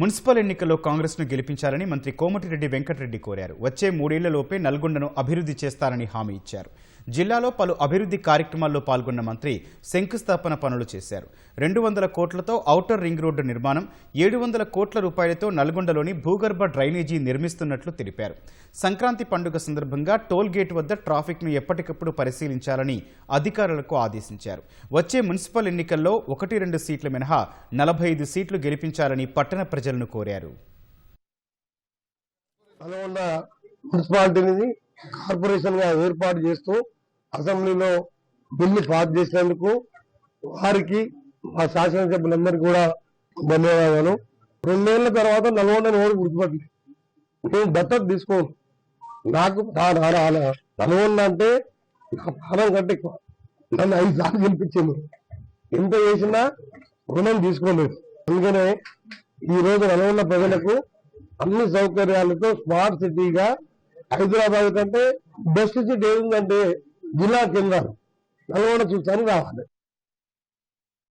Municipal ఎన్నికల్లో కాంగ్రెస్ను గెలిపించాలని మంత్రి కోమటిరెడ్డి వెంకటరెడ్డి కోరారు. వచ్చే 3 ఏళ్లలోపే నల్గొండను అభివృద్ధి చేస్తారని హామీ ఇచ్చారు. జిల్లాలో పలు అభివృద్ధి కార్యక్రమాల్లో పాల్గొన్న మంత్రి శంకుస్థాపన పనులు చేశారు. 200 కోట్లతో ఔటర్ రింగ్ రోడ్డు నిర్మాణం, 700 కోట్ల రూపాయలతో నల్గొండలోని భూగర్భ డ్రైనేజీ నిర్మిస్తున్నట్లు తెలిపారు. సంక్రాంతి పండుగ సందర్భంగా టోల్ గేట్ వద్ద ట్రాఫిక్ను ఎప్పటికప్పుడు పరిశీలించాలని అధికారులకు ఆదేశించారు. వచ్చే మున్సిపల్ ఎన్నికల్లో 1-2 సీట్ల మినహా 45 సీట్లు గెలిపించాలని పట్టణ ప్రజలను కోరారు. మున్సిపాలిటీని కార్పొరేషన్ గా ఏర్పాటు చేస్తూ అసెంబ్లీలో బిల్లు పాస్ చేసినందుకు వారికి మా శాసనసభ్యులందరికీ కూడా ధన్యవాదాలు. 2 ఏళ్ల తర్వాత నల్గొండను ఓడి గుర్తుపట్టి నేను దత్తత తీసుకోను. నాకు నల్గొండ అంటే నా ప్రాణం కంటే ఎక్కువ. నన్ను 5 సార్లు గెలిపించింది. ఎంత చేసినా రుణం తీసుకోలేదు. అందుకనే ఈ రోజు నల్గొండ ప్రజలకు అన్ని సౌకర్యాలతో స్మార్ట్ సిటీగా హైదరాబాద్ కంటే బెస్ట్ సిటీ ఏముందంటే జిల్లా కేంద్రాలు నల్గొండ చూసానికి రావాలి.